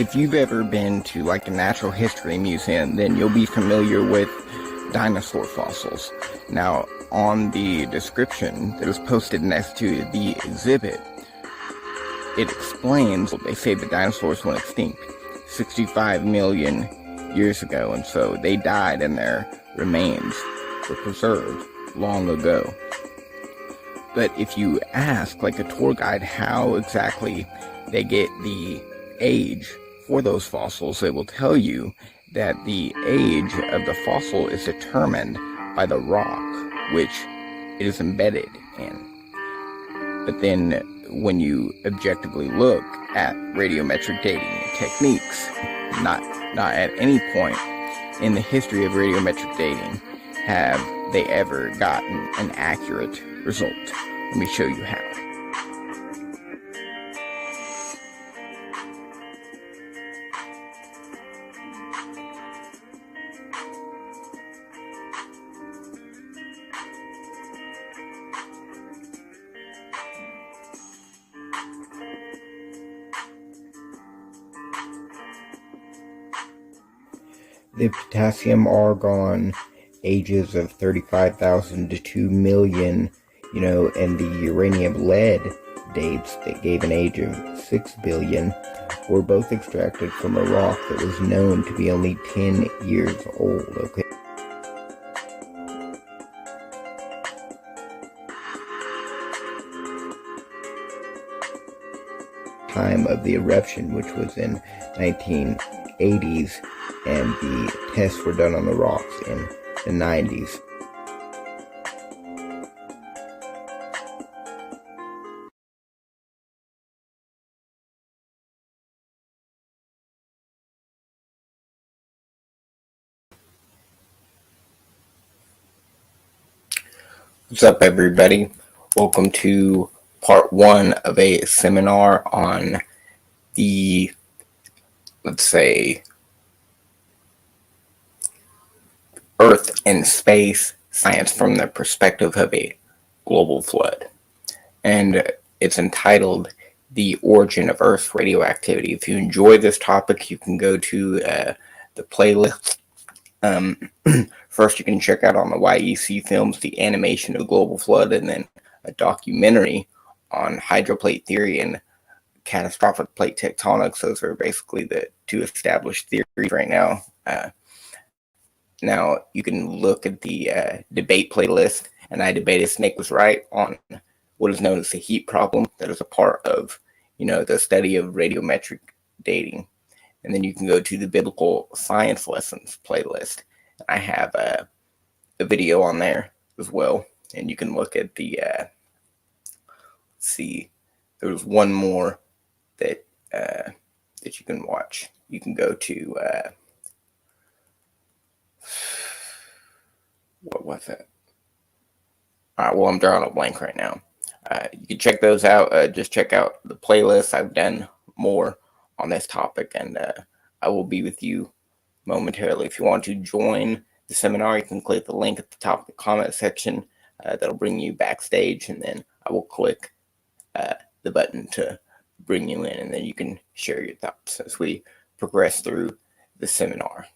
If you've ever been to like a natural history museum, then you'll be familiar with dinosaur fossils. Now, on the description that was posted next to the exhibit, it explains, they say the dinosaurs went extinct 65 million years ago, and so they died and their remains were preserved long ago. But if you ask like a tour guide how exactly they get the age for those fossils, they will tell you that the age of the fossil is determined by the rock which it is embedded in. But then when you objectively look at radiometric dating techniques, not at any point in the history of radiometric dating have they ever gotten an accurate result. Let me show you how. The potassium argon ages of 35,000 to 2 million, and the uranium lead dates that gave an age of 6 billion were both extracted from a rock that was known to be only 10 years old, okay? Time of the eruption, which was in 1980s, and the tests were done on the rocks in the 90s. What's up, everybody? Welcome to part one of a seminar on the, let's say, Earth and space science from the perspective of a global flood. And it's entitled The Origin of Earth's Radioactivity. If you enjoy this topic, you can go to the playlist. First, you can check out on the YEC films the animation of global flood, and then a documentary on hydroplate theory and catastrophic plate tectonics. Those are basically the two established theories right now. Now, you can look at the debate playlist, and I debated Snake was right on what is known as the heat problem that is a part of, the study of radiometric dating. And then you can go to the biblical science lessons playlist. I have a video on there as well, and you can look at the, let's see, there's one more that you can watch. You can go to, what was it? All right, well, I'm drawing a blank right now. You can check those out. Just check out the playlist. I've done more on this topic, and I will be with you momentarily. If you want to join the seminar, you can click the link at the top of the comment section. That'll bring you backstage, and then I will click the button to bring you in, and then you can share your thoughts as we progress through the seminar.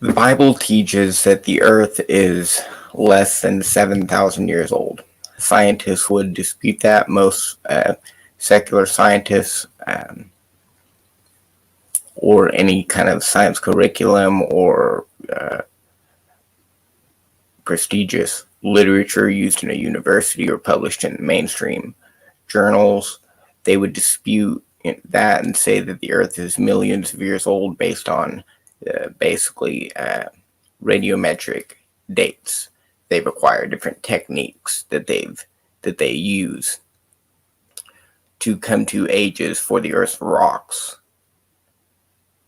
The Bible teaches that the earth is less than 7,000 years old. Scientists would dispute that. Most secular scientists or any kind of science curriculum or prestigious literature used in a university or published in mainstream journals, they would dispute that and say that the earth is millions of years old based on basically radiometric dates. They require different techniques that they use to come to ages for the earth's rocks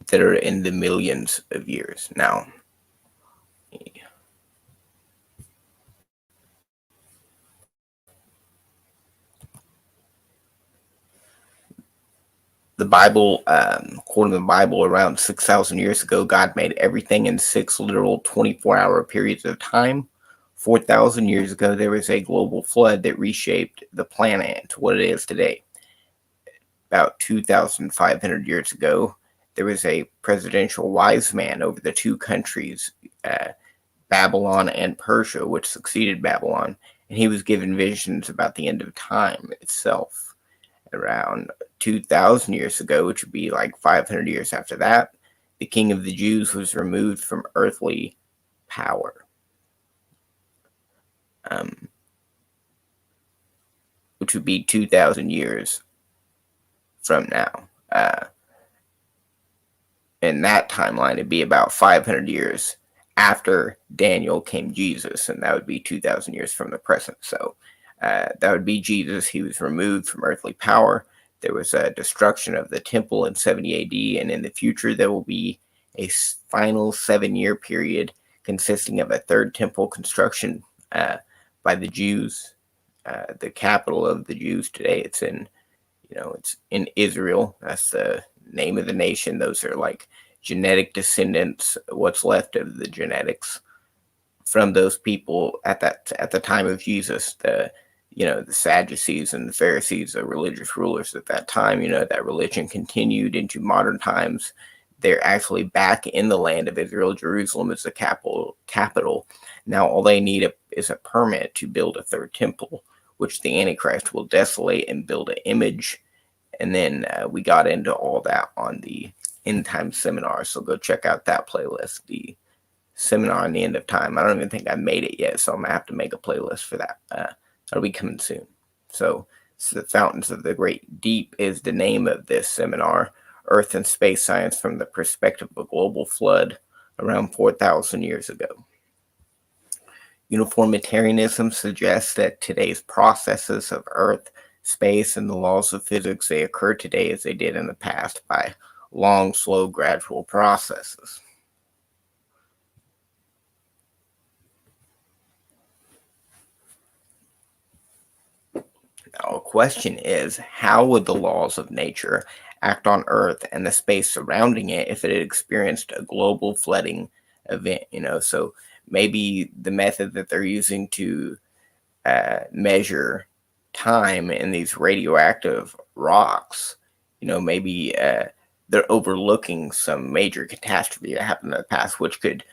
that are in the millions of years now. The Bible, according to the Bible, around 6,000 years ago, God made everything in 6 literal 24-hour periods of time. 4,000 years ago, there was a global flood that reshaped the planet to what it is today. About 2,500 years ago, there was a presidential wise man over the two countries, Babylon and Persia, which succeeded Babylon, and he was given visions about the end of time itself. Around 2,000 years ago, which would be like 500 years after that, the king of the Jews was removed from earthly power, which would be 2,000 years from now. In that timeline, it'd be about 500 years after Daniel came Jesus, and that would be 2,000 years from the present. So that would be Jesus. He was removed from earthly power. There was a destruction of the temple in 70 AD, and in the future there will be a final 7-year period consisting of a third temple construction by the Jews. The capital of the Jews today, it's in Israel. That's the name of the nation. Those are like genetic descendants, what's left of the genetics from those people at the time of Jesus. The Sadducees and the Pharisees, the religious rulers at that time, that religion continued into modern times. They're actually back in the land of Israel. Jerusalem is the capital. Now all they need is a permit to build a third temple, which the Antichrist will desolate and build an image. And then we got into all that on the End Time seminar. So go check out that playlist, the seminar on the end of time. I don't even think I made it yet, so I'm going to have to make a playlist for that. That'll be coming soon. So the Fountains of the Great Deep is the name of this seminar. Earth and Space Science from the Perspective of a Global Flood around 4,000 years ago. Uniformitarianism suggests that today's processes of Earth, space, and the laws of physics, they occur today as they did in the past by long, slow, gradual processes. Now, a question is, how would the laws of nature act on Earth and the space surrounding it if it had experienced a global flooding event? So maybe the method that they're using to measure time in these radioactive rocks, maybe they're overlooking some major catastrophe that happened in the past, which could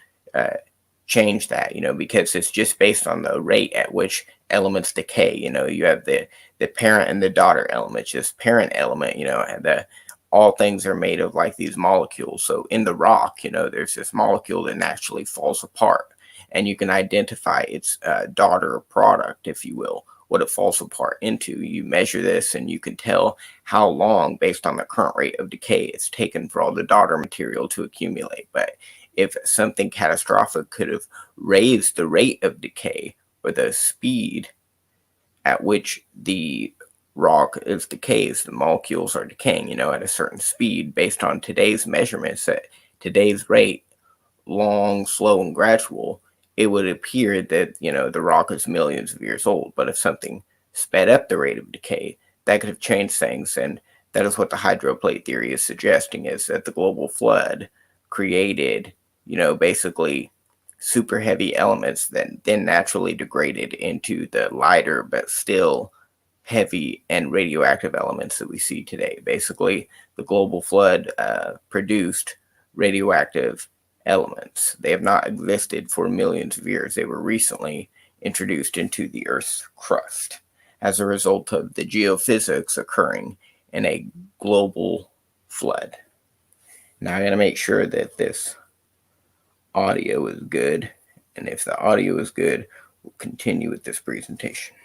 change that, because it's just based on the rate at which elements decay. You have the parent and the daughter elements. This parent element, and all things are made of like these molecules. So in the rock, there's this molecule that naturally falls apart, and you can identify its daughter product, if you will, what it falls apart into. You measure this and you can tell how long, based on the current rate of decay, it's taken for all the daughter material to accumulate. But if something catastrophic could have raised the rate of decay or the speed at which the rock is decays, the molecules are decaying, at a certain speed based on today's measurements at today's rate, long, slow, and gradual, it would appear that, the rock is millions of years old. But if something sped up the rate of decay, that could have changed things. And that is what the hydroplate theory is suggesting, is that the global flood created, basically super heavy elements that then naturally degraded into the lighter but still heavy and radioactive elements that we see today. Basically, the global flood produced radioactive elements. They have not existed for millions of years. They were recently introduced into the Earth's crust as a result of the geophysics occurring in a global flood. Now I gotta make sure that this audio is good, and if the audio is good, we'll continue with this presentation.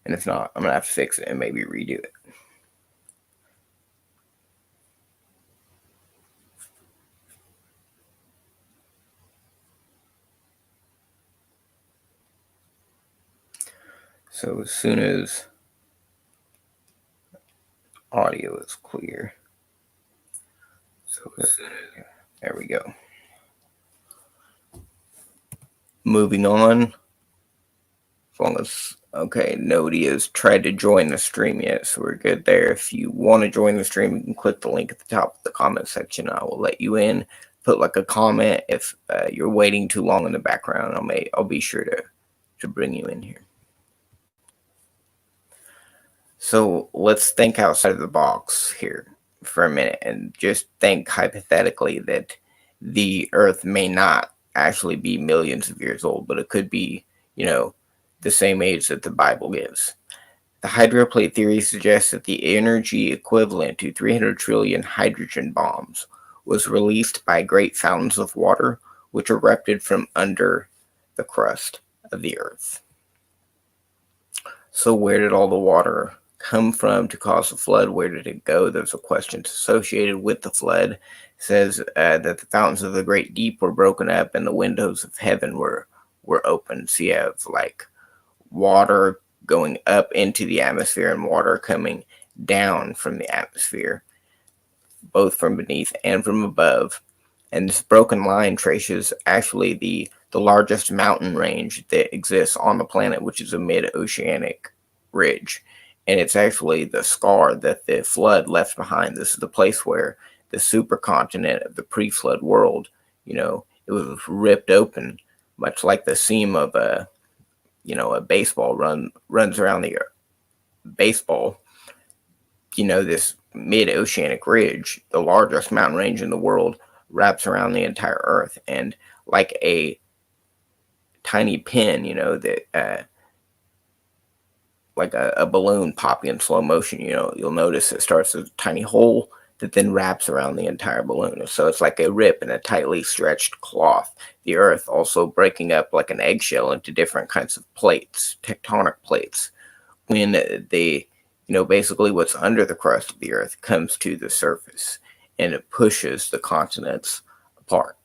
And if not, I'm gonna have to fix it and maybe redo it. So as soon as audio is clear, there we go. Moving on. As long as, okay, nobody has tried to join the stream yet, so we're good there. If you want to join the stream, you can click the link at the top of the comment section. I will let you in. Put like a comment. If you're waiting too long in the background, I'll be sure to bring you in here. So let's think outside of the box here for a minute and just think hypothetically that the Earth may not actually be millions of years old, but it could be, the same age that the Bible gives. The hydroplate theory suggests that the energy equivalent to 300 trillion hydrogen bombs was released by great fountains of water, which erupted from under the crust of the Earth. So where did all the water come from to cause the flood? Where did it go? There's a question associated with the flood. It says that the fountains of the great deep were broken up and the windows of heaven were open. So you have like water going up into the atmosphere and water coming down from the atmosphere, both from beneath and from above. And this broken line traces actually the largest mountain range that exists on the planet, which is a mid-oceanic ridge. And it's actually the scar that the flood left behind. This is the place where the supercontinent of the pre-flood world, it was ripped open, much like the seam of a baseball runs around the baseball. This mid-oceanic ridge, the largest mountain range in the world, wraps around the entire Earth. And like a tiny pin, like a balloon popping in slow motion, you'll notice it starts as a tiny hole that then wraps around the entire balloon. So it's like a rip in a tightly stretched cloth. The Earth also breaking up like an eggshell into different kinds of plates, tectonic plates. When basically what's under the crust of the Earth comes to the surface and it pushes the continents apart.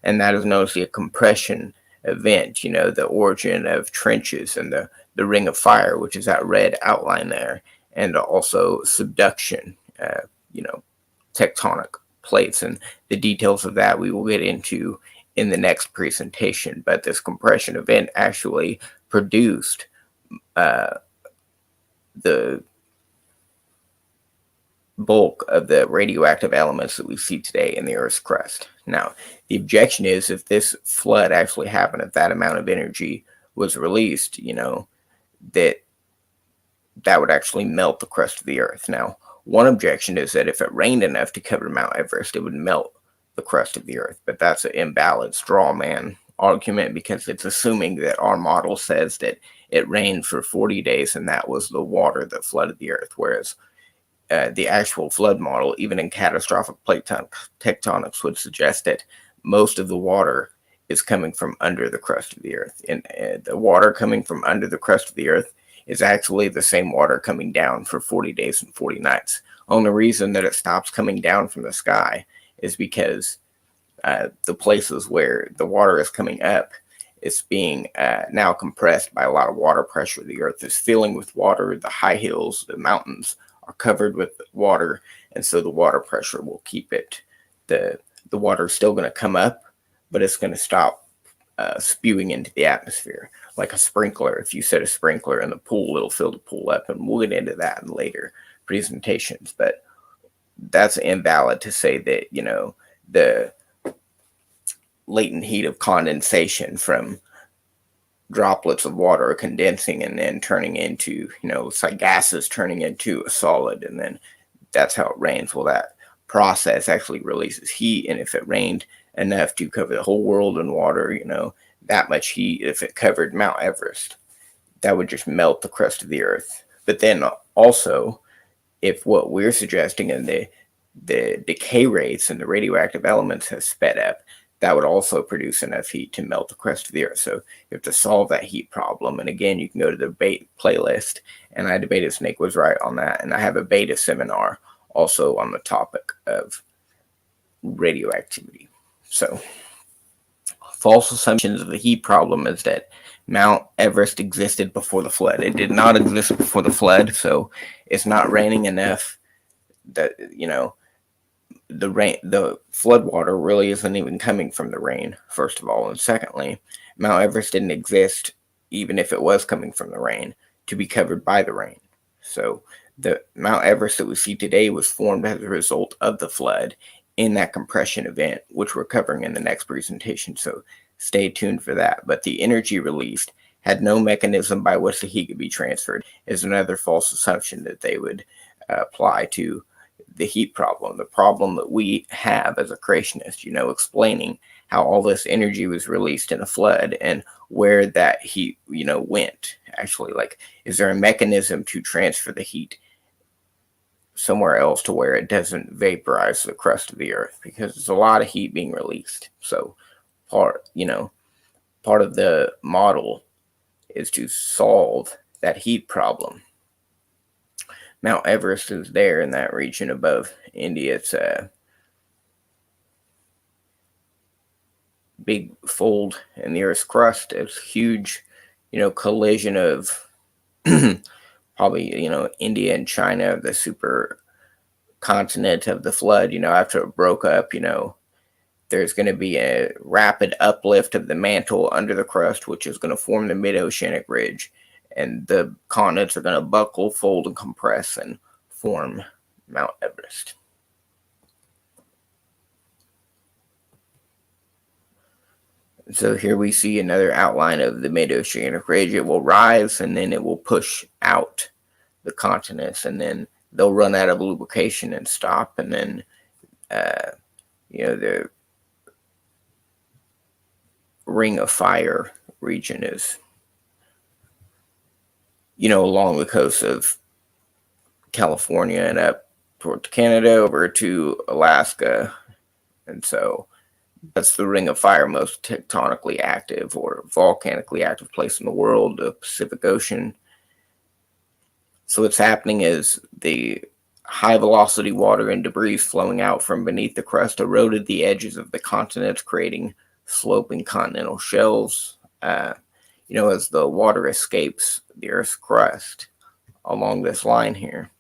And that is known as a compression event, the origin of trenches and the ring of fire, which is that red outline there, and also subduction, tectonic plates. And the details of that we will get into in the next presentation. But this compression event actually produced the bulk of the radioactive elements that we see today in the Earth's crust. Now, the objection is if this flood actually happened, if that amount of energy was released, that would actually melt the crust of the Earth. Now, one objection is that if it rained enough to cover Mount Everest, it would melt the crust of the Earth. But that's an invalid straw man argument because it's assuming that our model says that it rained for 40 days and that was the water that flooded the Earth, whereas the actual flood model, even in catastrophic plate tectonics, would suggest that most of the water is coming from under the crust of the Earth. And the water coming from under the crust of the Earth is actually the same water coming down for 40 days and 40 nights. Only reason that it stops coming down from the sky is because the places where the water is coming up, it's being now compressed by a lot of water pressure. The Earth is filling with water. The high hills, the mountains are covered with water, and so the water pressure will keep it. The water is still going to come up, but it's going to stop spewing into the atmosphere like a sprinkler. If you set a sprinkler in the pool, it'll fill the pool up, and we'll get into that in later presentations. But that's invalid to say that, the latent heat of condensation from droplets of water are condensing and then turning into, it's like gases turning into a solid, and then that's how it rains. Well, that process actually releases heat, and if it rained enough to cover the whole world in water, that much heat, if it covered Mount Everest, that would just melt the crust of the earth. But then also, if what we're suggesting and the decay rates and the radioactive elements have sped up, that would also produce enough heat to melt the crust of the earth. So you have to solve that heat problem. And again, you can go to the debate playlist, and I debated Snake was right on that. And I have a beta seminar also on the topic of radioactivity. So false assumptions of the heat problem is that Mount Everest existed before the flood. It did not exist before the flood, so it's not raining enough that, the flood water really isn't even coming from the rain, first of all. And secondly, Mount Everest didn't exist, even if it was coming from the rain, to be covered by the rain. So the Mount Everest that we see today was formed as a result of the flood in that compression event, which we're covering in the next presentation. So stay tuned for that. But the energy released had no mechanism by which the heat could be transferred, is another false assumption that they would apply to the heat problem, the problem that we have as a creationist, explaining how all this energy was released in a flood and where that heat, went. Actually, like, is there a mechanism to transfer the heat somewhere else to where it doesn't vaporize the crust of the earth? Because there's a lot of heat being released. So part of the model is to solve that heat problem. Mount Everest is there in that region above India. It's a big fold in the Earth's crust. It's huge, collision of probably, India and China, the super continent of the flood. After it broke up, there's going to be a rapid uplift of the mantle under the crust, which is going to form the mid-oceanic ridge. And the continents are going to buckle, fold, and compress and form Mount Everest. So here we see another outline of the mid-oceanic ridge. It will rise, and then it will push out the continents, and then they'll run out of lubrication and stop. And then, the Ring of Fire region is along the coast of California and up toward Canada over to Alaska. And so that's the Ring of Fire, most tectonically active or volcanically active place in the world, the Pacific Ocean. So what's happening is the high velocity water and debris flowing out from beneath the crust eroded the edges of the continents, creating sloping continental shelves. As the water escapes the Earth's crust along this line here,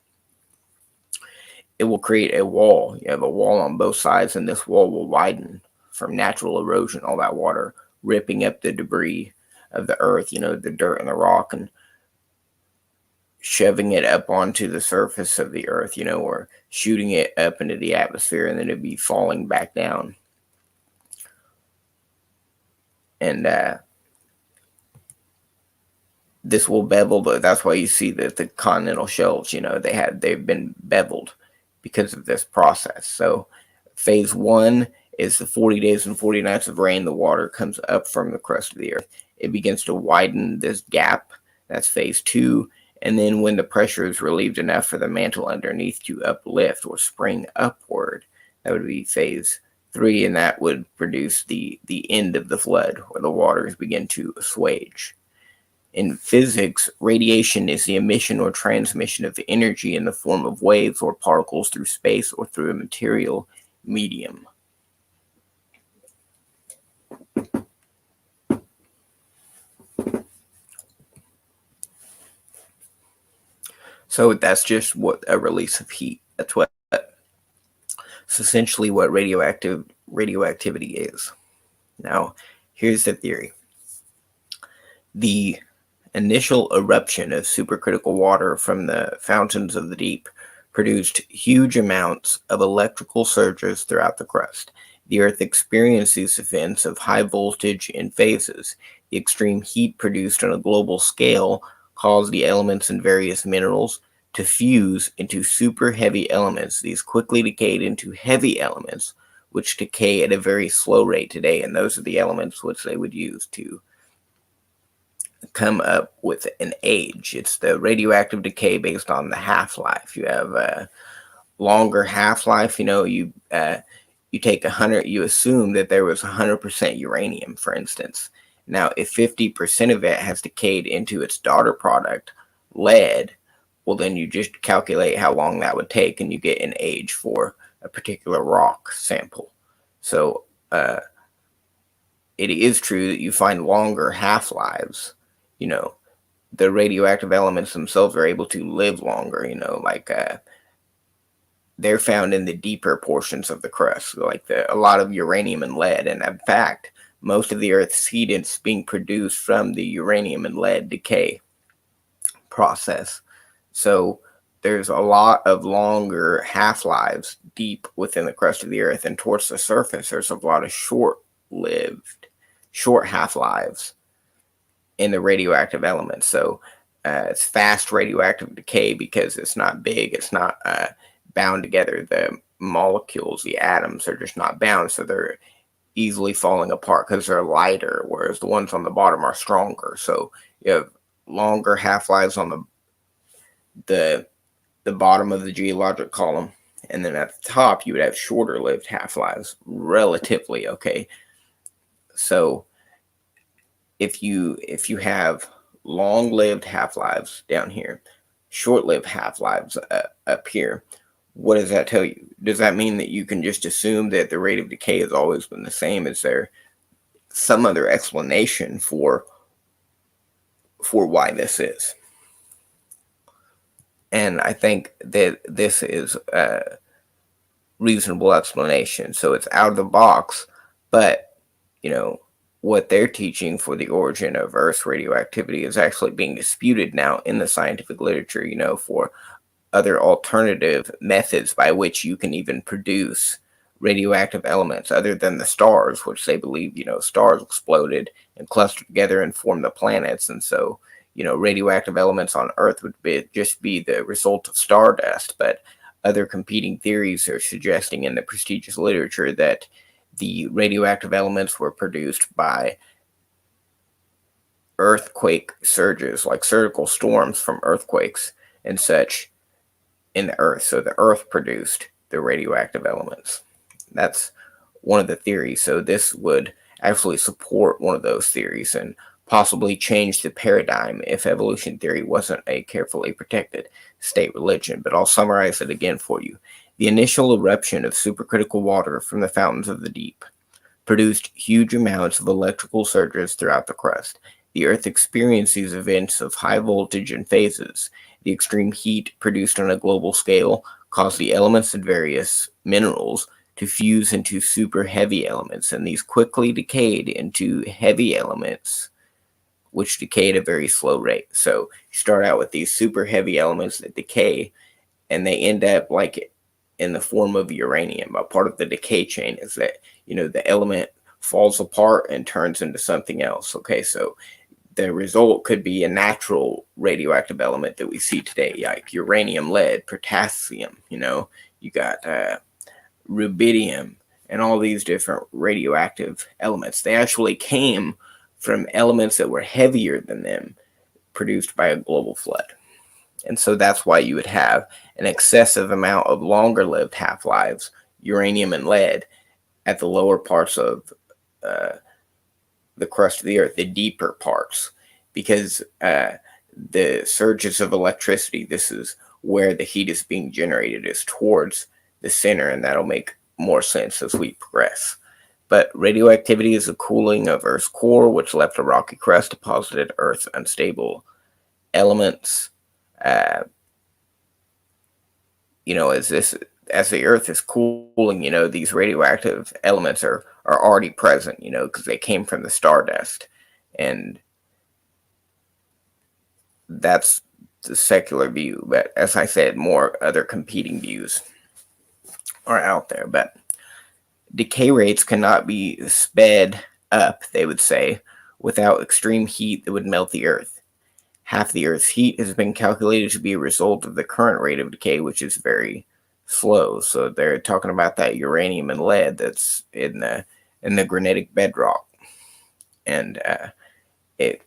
it will create a wall. You have a wall on both sides, and this wall will widen from natural erosion, all that water ripping up the debris of the Earth, the dirt and the rock, and shoving it up onto the surface of the Earth, or shooting it up into the atmosphere, and then it'd be falling back down. And this will bevel, but that's why you see that the continental shelves, they've been beveled because of this process. So phase 1 is the 40 days and 40 nights of rain. The water comes up from the crust of the Earth. It begins to widen this gap. That's phase 2. And then when the pressure is relieved enough for the mantle underneath to uplift or spring upward, that would be phase 3, and that would produce the end of the flood, where the waters begin to assuage. In physics, radiation is the emission or transmission of energy in the form of waves or particles through space or through a material medium. So that's just what a release of heat. That's essentially what radioactivity is. Now, here's the theory. The initial eruption of supercritical water from the fountains of the deep produced huge amounts of electrical surges throughout the crust. The Earth experienced these events of high voltage in phases. The extreme heat produced on a global scale caused the elements in various minerals to fuse into super heavy elements. These quickly decayed into heavy elements, which decay at a very slow rate today, and those are the elements which they would use to come up with an age. It's the radioactive decay based on the half-life. You have a longer half-life. You take 100. You assume that there was 100% uranium, for instance. Now, if 50% of it has decayed into its daughter product, lead, well, then you just calculate how long that would take, and you get an age for a particular rock sample. So it is true that you find longer half-lives. The radioactive elements themselves are able to live longer, they're found in the deeper portions of the crust, like a lot of uranium and lead. And in fact, most of the Earth's heat is being produced from the uranium and lead decay process. So there's a lot of longer half-lives deep within the crust of the Earth, and towards the surface, there's a lot of short half-lives in the radioactive elements. So it's fast radioactive decay because it's not big, it's not bound together. The molecules, the atoms, are just not bound, so they're easily falling apart because they're lighter, whereas the ones on the bottom are stronger. So you have longer half-lives on the bottom of the geologic column, and then at the top you would have shorter lived half-lives relatively. Okay, so if you have long-lived half-lives down here, short-lived half-lives up here, what does that tell you? Does that mean that you can just assume that the rate of decay has always been the same? Is there some other explanation for why this is? And I think that this is a reasonable explanation. So it's out of the box, but what they're teaching for the origin of Earth's radioactivity is actually being disputed now in the scientific literature, for other alternative methods by which you can even produce radioactive elements other than the stars, which they believe, stars exploded and clustered together and formed the planets. And so, radioactive elements on Earth would just be the result of stardust. But other competing theories are suggesting in the prestigious literature that the radioactive elements were produced by earthquake surges, like surgical storms from earthquakes and such in the Earth. So the Earth produced the radioactive elements. That's one of the theories. So this would actually support one of those theories and possibly change the paradigm if evolution theory wasn't a carefully protected state religion. But I'll summarize it again for you. The initial eruption of supercritical water from the fountains of the deep produced huge amounts of electrical surges throughout the crust. The Earth experienced these events of high voltage and phases. The extreme heat produced on a global scale caused the elements in various minerals to fuse into super heavy elements, and these quickly decayed into heavy elements, which decay at a very slow rate. So you start out with these super heavy elements that decay, and they end up like in the form of uranium. A part of the decay chain is that, the element falls apart and turns into something else. Okay, so the result could be a natural radioactive element that we see today, like uranium, lead, potassium. You got rubidium and all these different radioactive elements. They actually came from elements that were heavier than them, produced by a global flood. And so that's why you would have an excessive amount of longer lived half-lives, uranium and lead, at the lower parts of the crust of the Earth, the deeper parts, because the surges of electricity, this is where the heat is being generated, is towards the center, and that'll make more sense as we progress. But radioactivity is the cooling of Earth's core, which left a rocky crust, deposited Earth's unstable elements. As the Earth is cooling, these radioactive elements are already present, because they came from the stardust. And that's the secular view. But as I said, more other competing views are out there. But decay rates cannot be sped up, they would say, without extreme heat that would melt the Earth. half the Earth's heat has been calculated to be a result of the current rate of decay, which is very slow. So they're talking about that uranium and lead that's in the granitic bedrock, and it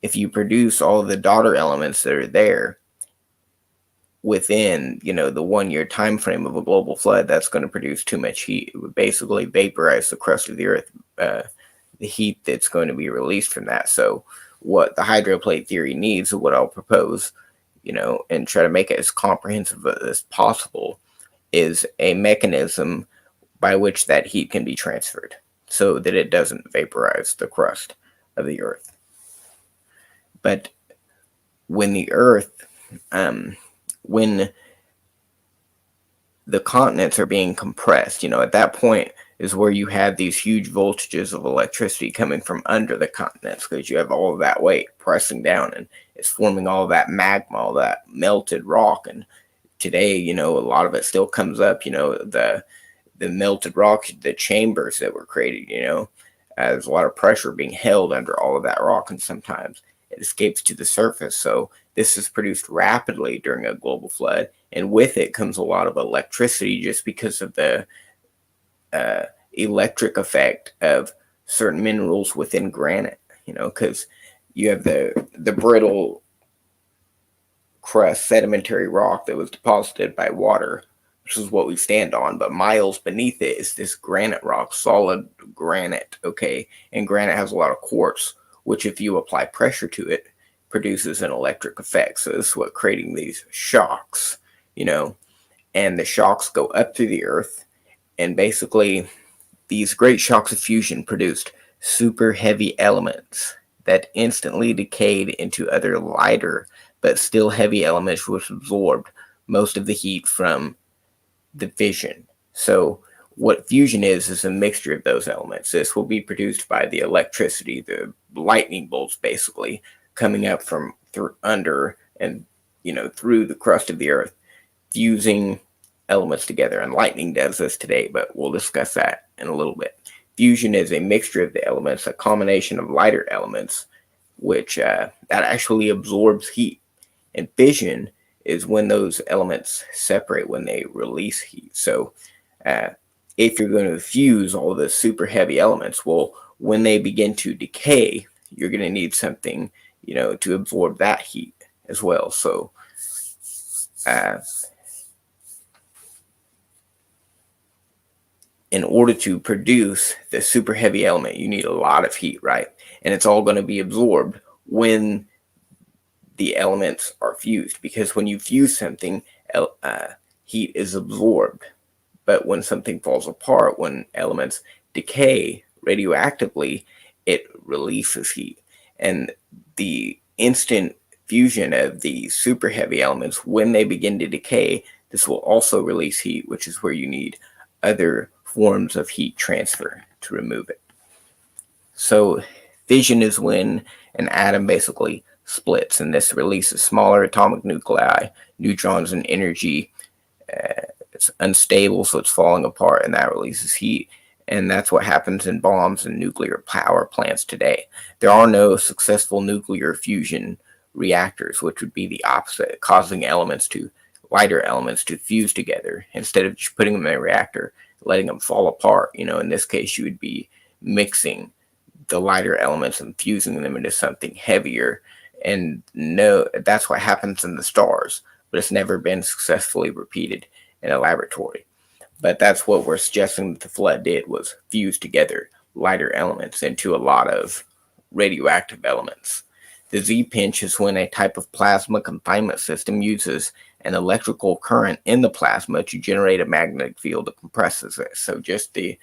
if you produce all the daughter elements that are there within the 1 year time frame of a global flood, that's going to produce too much heat. It would basically vaporize the crust of the Earth, the heat that's going to be released from that. So what the hydroplate theory needs, what I'll propose, and try to make it as comprehensive as possible, is a mechanism by which that heat can be transferred so that it doesn't vaporize the crust of the Earth. But when the Earth, when the continents are being compressed, at that point is where you have these huge voltages of electricity coming from under the continents, because you have all of that weight pressing down and it's forming all that magma, all that melted rock. And today, a lot of it still comes up, the melted rock, the chambers that were created, there's a lot of pressure being held under all of that rock, and sometimes it escapes to the surface. So this is produced rapidly during a global flood, and with it comes a lot of electricity just because of the electric effect of certain minerals within granite, because you have the brittle crust sedimentary rock that was deposited by water, which is what we stand on, but miles beneath it is this granite rock, solid granite, okay? And granite has a lot of quartz, which if you apply pressure to it, produces an electric effect. So this is what creating these shocks, and the shocks go up through the Earth, and basically these great shocks of fusion produced super heavy elements that instantly decayed into other lighter but still heavy elements, which absorbed most of the heat from the fission. So what fusion is a mixture of those elements. This will be produced by the electricity, the lightning bolts basically coming up from under and through the crust of the Earth, fusing elements together. And lightning does this today, but we'll discuss that in a little bit. Fusion is a mixture of the elements, a combination of lighter elements, which that actually absorbs heat. And fission is when those elements separate, when they release heat. So if you're going to fuse all the super heavy elements, well, when they begin to decay, you're going to need something, to absorb that heat as well. So in order to produce the super heavy element, you need a lot of heat, right? And it's all going to be absorbed when the elements are fused, because when you fuse something, heat is absorbed. But when something falls apart, when elements decay radioactively, it releases heat. And the instant fusion of the super heavy elements, when they begin to decay, this will also release heat, which is where you need other forms of heat transfer to remove it. So fission is when an atom basically splits, and this releases smaller atomic nuclei, neutrons, and energy. It's unstable, so it's falling apart, and that releases heat. And that's what happens in bombs and nuclear power plants today. There are no successful nuclear fusion reactors, which would be the opposite, causing lighter elements to fuse together instead of just putting them in a reactor, letting them fall apart. In this case, you would be mixing the lighter elements and fusing them into something heavier. And no, that's what happens in the stars, but it's never been successfully repeated in a laboratory. But that's what we're suggesting that the flood did, was fuse together lighter elements into a lot of radioactive elements. The Z-pinch is when a type of plasma confinement system uses an electrical current in the plasma to generate a magnetic field that compresses it. So just the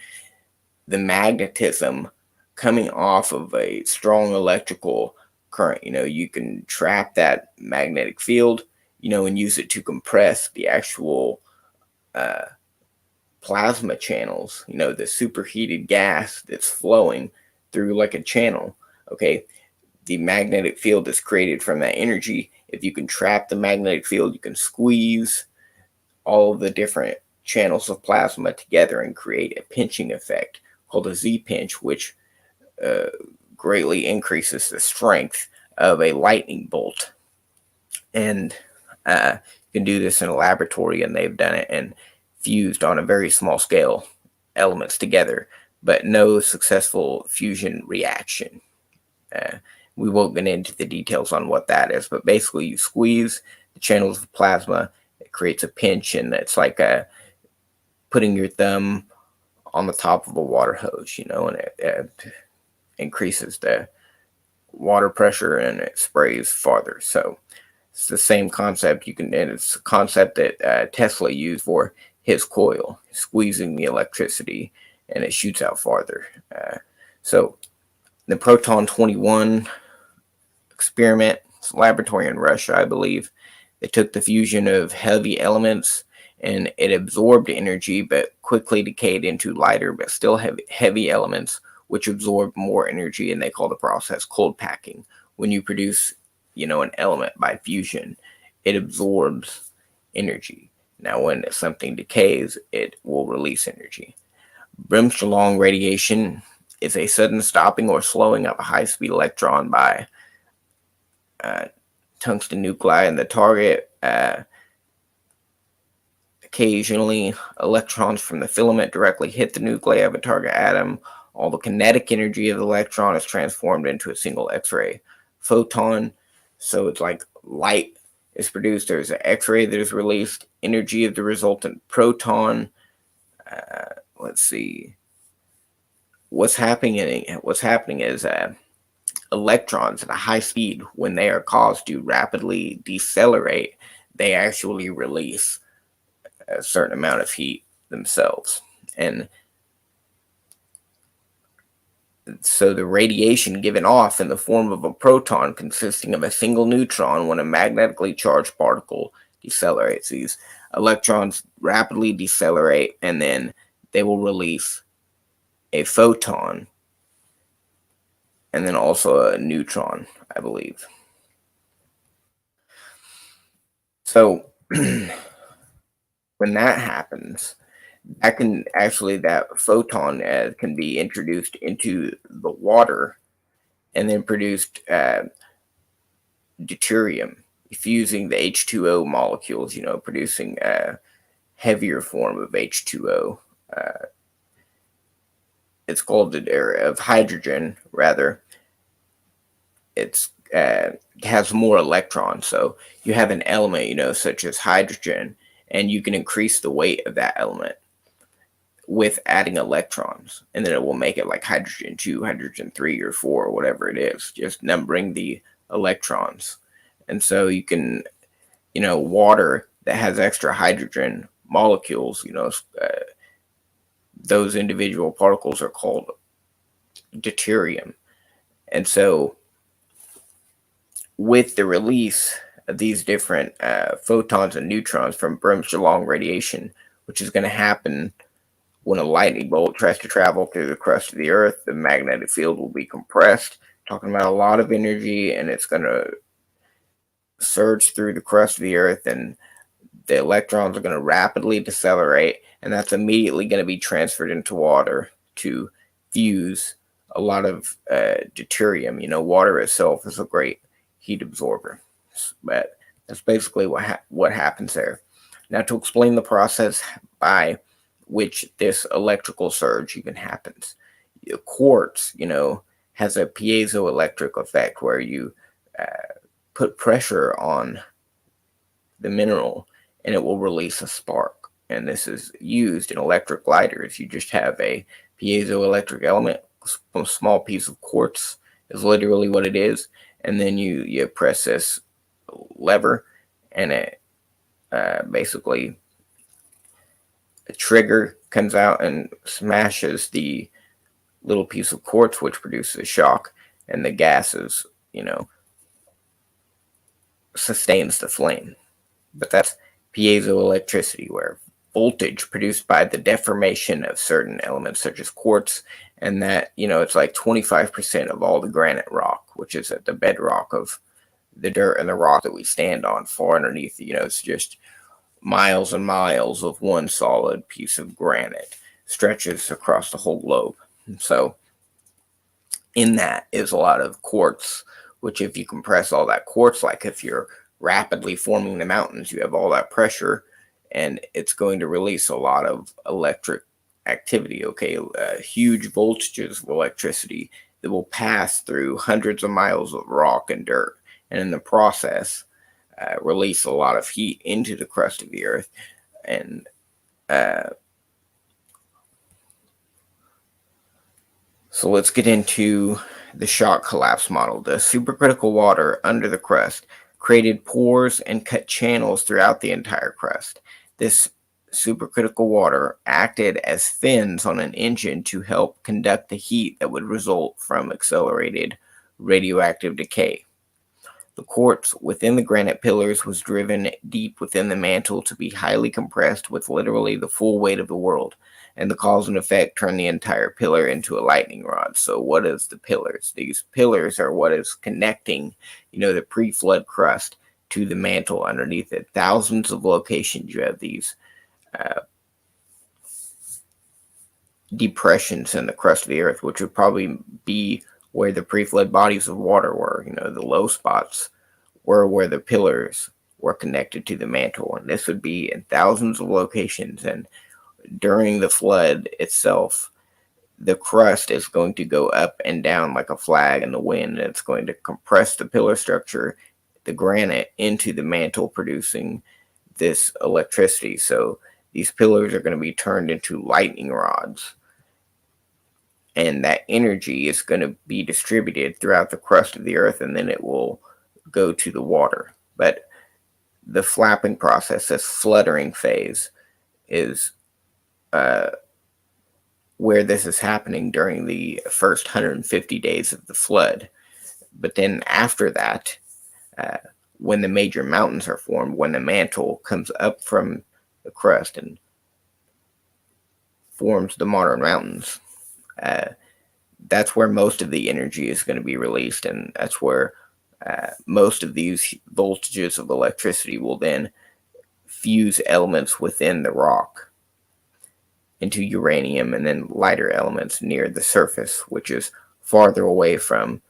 magnetism coming off of a strong electrical current, you can trap that magnetic field, and use it to compress the actual plasma channels, the superheated gas that's flowing through like a channel. Okay, the magnetic field that's created from that energy, if you can trap the magnetic field, you can squeeze all of the different channels of plasma together and create a pinching effect called a Z-pinch, which greatly increases the strength of a lightning bolt. And you can do this in a laboratory, and they've done it and fused on a very small scale elements together, but no successful fusion reaction. Uh, we won't get into the details on what that is, but basically you squeeze the channels of plasma, it creates a pinch, and it's like putting your thumb on the top of a water hose, and it increases the water pressure and it sprays farther. So it's the same concept. And it's a concept that Tesla used for his coil, squeezing the electricity, and it shoots out farther. So the Proton 21 experiment, it's a laboratory in Russia, I believe. They took the fusion of heavy elements, and it absorbed energy but quickly decayed into lighter but still heavy elements, which absorb more energy, and they call the process cold packing. When you produce, an element by fusion, it absorbs energy. Now, when something decays, it will release energy. Bremsstrahlung radiation is a sudden stopping or slowing of a high-speed electron by tungsten nuclei in the target. Occasionally, electrons from the filament directly hit the nuclei of a target atom. All the kinetic energy of the electron is transformed into a single X-ray photon. So it's like light is produced. There's an X-ray that is released. Energy of the resultant proton. Let's see. What's happening is electrons at a high speed, when they are caused to rapidly decelerate, they actually release a certain amount of heat themselves. And so the radiation given off in the form of a proton consisting of a single neutron when a magnetically charged particle decelerates. These electrons rapidly decelerate, and then they will release a photon and then also a neutron, I believe. So when that happens, that photon can be introduced into the water and then produced deuterium, fusing the H2O molecules, producing a heavier form of H2O. It's called of hydrogen, rather. It has more electrons, so you have an element, such as hydrogen, and you can increase the weight of that element with adding electrons, and then it will make it like hydrogen 2, hydrogen 3, or 4, or whatever it is, just numbering the electrons. And so you can, water that has extra hydrogen molecules, those individual particles are called deuterium. And so with the release of these different photons and neutrons from Bremsstrahlung radiation, which is going to happen when a lightning bolt tries to travel through the crust of the Earth, the magnetic field will be compressed, talking about a lot of energy, and it's going to surge through the crust of the Earth, and the electrons are going to rapidly decelerate, and that's immediately going to be transferred into water to fuse a lot of deuterium. Water itself is a great heat absorber, but that's basically what happens there. Now, to explain the process by which this electrical surge even happens, quartz, has a piezoelectric effect where you put pressure on the mineral and it will release a spark. And this is used in electric lighters. You just have a piezoelectric element, a small piece of quartz is literally what it is, and then you press this lever, and it basically a trigger comes out and smashes the little piece of quartz, which produces a shock, and the gases, sustains the flame. But that's piezoelectricity, where voltage produced by the deformation of certain elements such as quartz, and that, it's like 25% of all the granite rock, which is at the bedrock of the dirt and the rock that we stand on. Far underneath, it's just miles and miles of one solid piece of granite stretches across the whole globe. So in that is a lot of quartz, which if you compress all that quartz, like if you're rapidly forming the mountains, you have all that pressure and it's going to release a lot of electric activity, okay? Huge voltages of electricity that will pass through hundreds of miles of rock and dirt. And in the process, release a lot of heat into the crust of the earth. And so let's get into the shock collapse model. The supercritical water under the crust created pores and cut channels throughout the entire crust. This supercritical water acted as fins on an engine to help conduct the heat that would result from accelerated radioactive decay. The quartz within the granite pillars was driven deep within the mantle to be highly compressed with literally the full weight of the world, and the cause and effect turned the entire pillar into a lightning rod. So what is the pillars? These pillars are what is connecting, the pre-flood crust to the mantle underneath it. Thousands of locations you have these depressions in the crust of the earth, which would probably be where the pre-flood bodies of water were. The low spots were where the pillars were connected to the mantle, and this would be in thousands of locations. And during the flood itself, the crust is going to go up and down like a flag in the wind, and it's going to compress the pillar structure, the granite, into the mantle, producing this electricity. So these pillars are going to be turned into lightning rods, and that energy is going to be distributed throughout the crust of the earth, and then it will go to the water. But the flapping process, this fluttering phase, is where this is happening during the first 150 days of the flood. But then after that, when the major mountains are formed, when the mantle comes up from the crust and forms the modern mountains, that's where most of the energy is going to be released, and that's where most of these voltages of electricity will then fuse elements within the rock into uranium and then lighter elements near the surface, which is farther away from,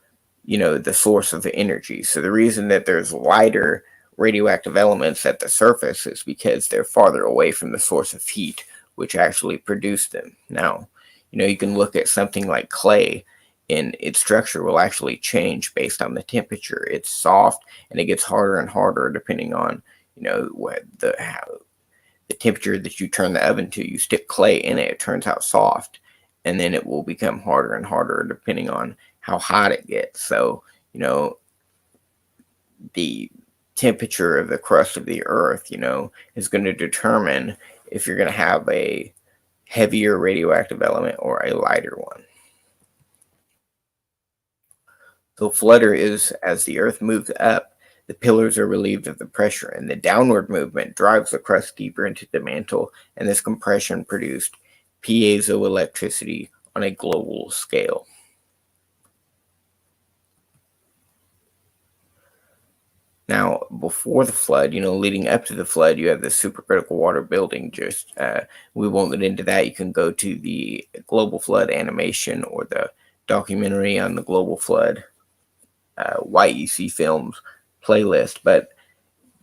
the source of the energy. So the reason that there's lighter radioactive elements at the surface is because they're farther away from the source of heat, which actually produced them. Now, you can look at something like clay, and its structure will actually change based on the temperature. It's soft, and it gets harder and harder depending on, what the temperature that you turn the oven to. You stick clay in it, it turns out soft, and then it will become harder and harder depending on how hot it gets. So, the temperature of the crust of the earth, is going to determine if you're going to have a heavier radioactive element or a lighter one. So flutter is as the earth moves up, the pillars are relieved of the pressure, and the downward movement drives the crust deeper into the mantle, and this compression produced piezoelectricity on a global scale. Now, before the flood, leading up to the flood, you have the supercritical water building. We won't get into that. You can go to the global flood animation or the documentary on the global flood YEC Films playlist. But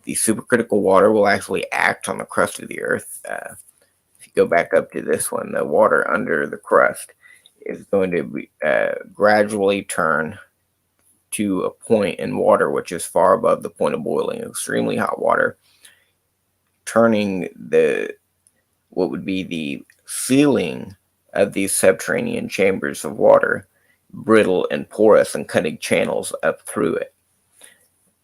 the supercritical water will actually act on the crust of the earth. If you go back up to this one, the water under the crust is going to be, gradually turn to a point in water which is far above the point of boiling, extremely hot water, turning what would be the ceiling of these subterranean chambers of water brittle and porous, and cutting channels up through it.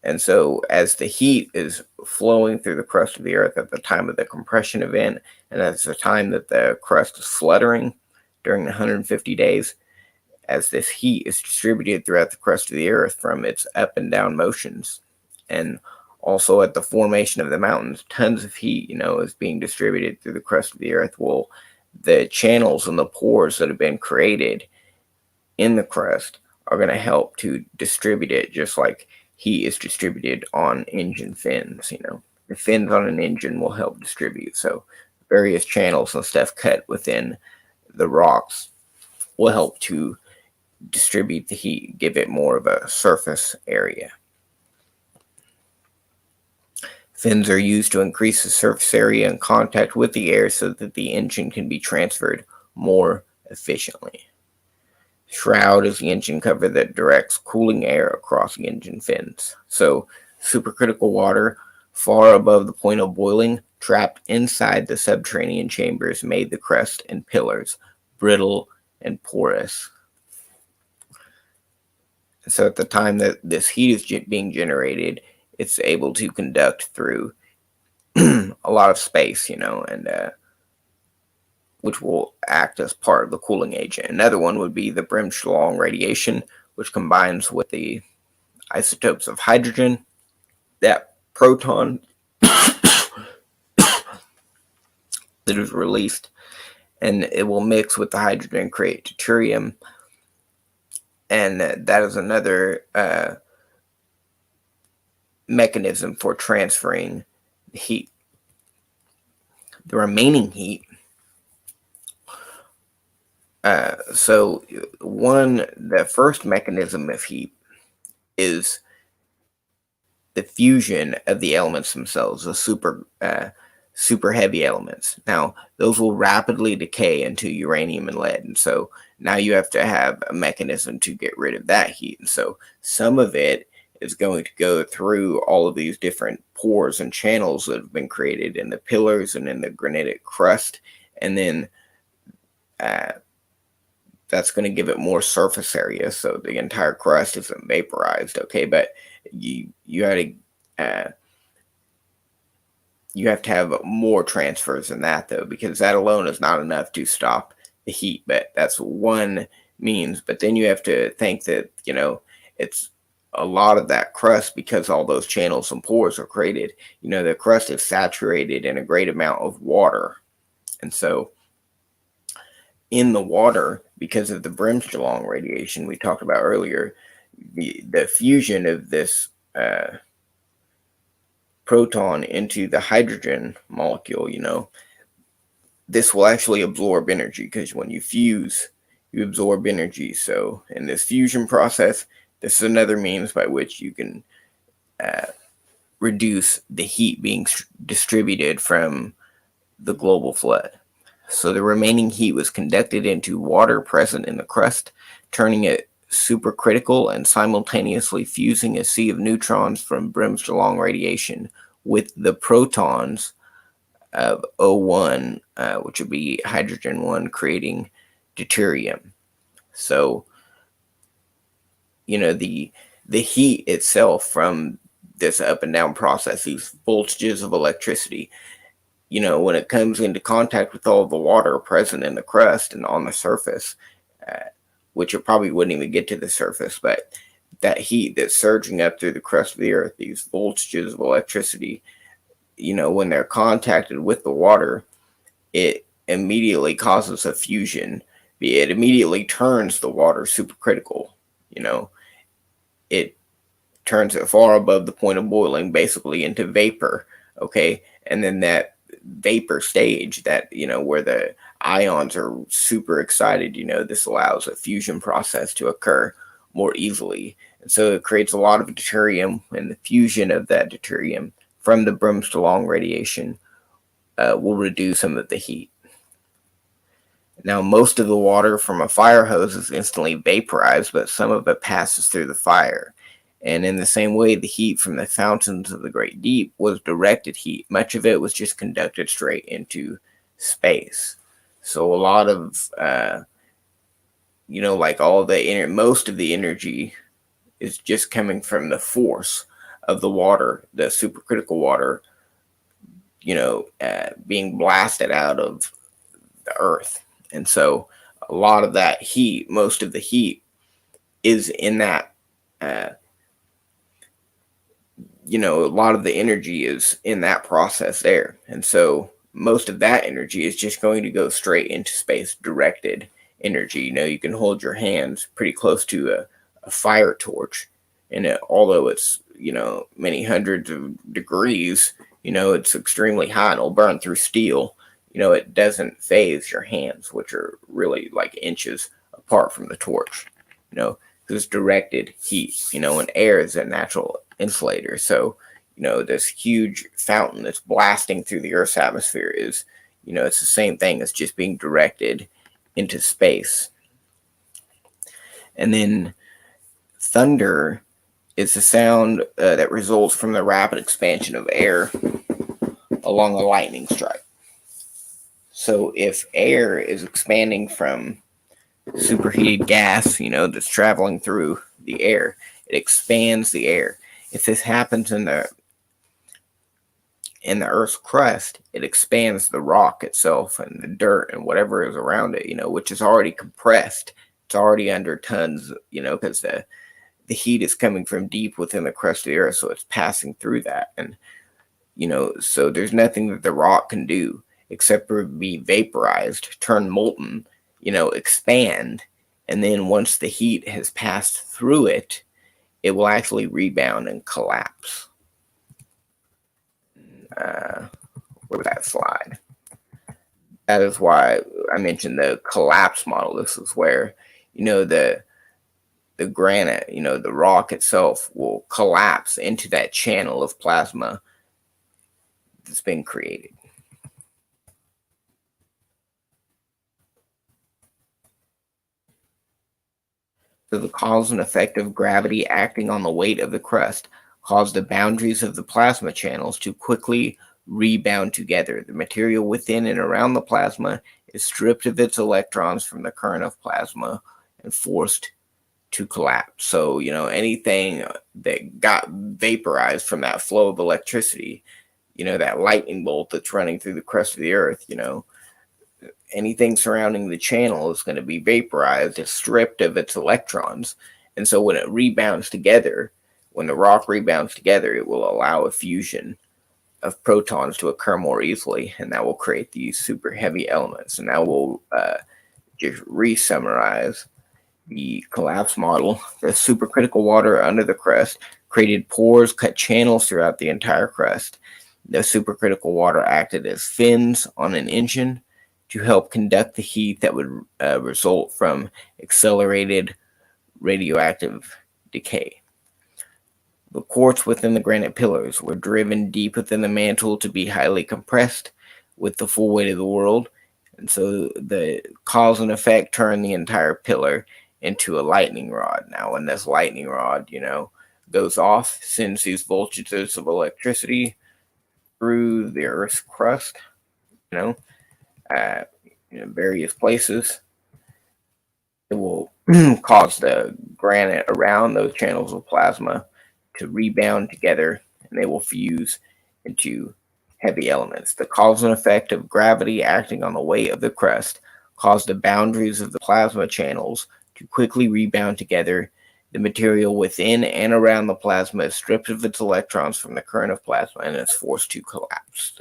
And so as the heat is flowing through the crust of the earth at the time of the compression event, and at the time that the crust is fluttering during the 150 days, as this heat is distributed throughout the crust of the earth from its up and down motions, and also at the formation of the mountains, tons of heat, is being distributed through the crust of the earth. Well, the channels and the pores that have been created in the crust are going to help to distribute it, just like heat is distributed on engine fins. The fins on an engine will help distribute. So various channels and stuff cut within the rocks will help to distribute the heat, give it more of a surface area. Fins are used to increase the surface area in contact with the air so that the engine can be transferred more efficiently. Shroud is the engine cover that directs cooling air across the engine fins. So, supercritical water, far above the point of boiling, trapped inside the subterranean chambers, made the crust and pillars brittle and porous. So, at the time that this heat is being generated, it's able to conduct through a lot of space, and which will act as part of the cooling agent. Another one would be the Bremsstrahlung radiation, which combines with the isotopes of hydrogen, that proton that is released, and it will mix with the hydrogen and create deuterium. And that is another mechanism for transferring the heat. The remaining heat. The first mechanism of heat is the fusion of the elements themselves, the super heavy elements. Now, those will rapidly decay into uranium and lead, and so now you have to have a mechanism to get rid of that heat. And so some of it is going to go through all of these different pores and channels that have been created in the pillars and in the granitic crust, and then that's going to give it more surface area, so the entire crust isn't vaporized. Okay, but you have to have more transfers than that, though, because that alone is not enough to stop the heat. But that's one means. But then you have to think that it's a lot of that crust, because all those channels and pores are created. The crust is saturated in a great amount of water, and so in the water, because of the Bremsstrahlung radiation we talked about earlier, the fusion of this proton into the hydrogen molecule, this will actually absorb energy, because when you fuse, you absorb energy. So in this fusion process, this is another means by which you can reduce the heat being distributed from the global flood. So the remaining heat was conducted into water present in the crust, turning it supercritical and simultaneously fusing a sea of neutrons from Bremsstrahlung radiation with the protons of O1, which would be hydrogen 1, creating deuterium. So, the heat itself from this up and down process, these voltages of electricity, when it comes into contact with all the water present in the crust and on the surface, which it probably wouldn't even get to the surface, but that heat that's surging up through the crust of the earth, these voltages of electricity, when they're contacted with the water, it immediately causes a fusion. It immediately turns the water supercritical. It turns it far above the point of boiling, basically into vapor. Okay, and then that vapor stage, that where the ions are super excited, this allows a fusion process to occur more easily, and so it creates a lot of deuterium, and the fusion of that deuterium from the Bremsstrahlung radiation will reduce some of the heat. Now, most of the water from a fire hose is instantly vaporized, but some of it passes through the fire. And in the same way, the heat from the fountains of the Great Deep was directed heat. Much of it was just conducted straight into space. So a lot of, most of the energy is just coming from the force of the water, the supercritical water, being blasted out of the earth. And so a lot of that heat, most of the heat is in that, a lot of the energy is in that process there. And so most of that energy is just going to go straight into space, directed energy. You can hold your hands pretty close to a fire torch, and although it's, many hundreds of degrees, it's extremely hot and it'll burn through steel. It doesn't phase your hands, which are really like inches apart from the torch. because directed heat, and air is a natural insulator. So, this huge fountain that's blasting through the Earth's atmosphere is, it's the same thing as just being directed into space. And then thunder is the sound that results from the rapid expansion of air along a lightning strike. So if air is expanding from superheated gas, that's traveling through the air, it expands the air. If this happens in the Earth's crust, it expands the rock itself and the dirt and whatever is around it, which is already compressed. It's already under tons, because the heat is coming from deep within the crust of the Earth, so it's passing through that. And, so there's nothing that the rock can do except for be vaporized, turn molten, expand. And then once the heat has passed through it, it will actually rebound and collapse. Where was that slide? That is why I mentioned the collapse model. This is where, the granite, the rock itself will collapse into that channel of plasma that's been created. So the cause and effect of gravity acting on the weight of the crust caused the boundaries of the plasma channels to quickly rebound together. The material within and around the plasma is stripped of its electrons from the current of plasma and forced to collapse. So, anything that got vaporized from that flow of electricity, that lightning bolt that's running through the crust of the Earth, anything surrounding the channel is going to be vaporized. It's stripped of its electrons. And so when it rebounds together, when the rock rebounds together, it will allow a fusion of protons to occur more easily, and that will create these super heavy elements. And that will just re-summarize the collapse model. The supercritical water under the crust created pores, cut channels throughout the entire crust. The supercritical water acted as fins on an engine to help conduct the heat that would result from accelerated radioactive decay. The quartz within the granite pillars were driven deep within the mantle to be highly compressed with the full weight of the world. And so the cause and effect turned the entire pillar into a lightning rod. Now, when this lightning rod, goes off, sends these voltages of electricity through the Earth's crust, various places, it will cause the granite around those channels of plasma to rebound together, and they will fuse into heavy elements. The cause and effect of gravity acting on the weight of the crust caused the boundaries of the plasma channels to quickly rebound together. The material within and around the plasma is stripped of its electrons from the current of plasma and is forced to collapse.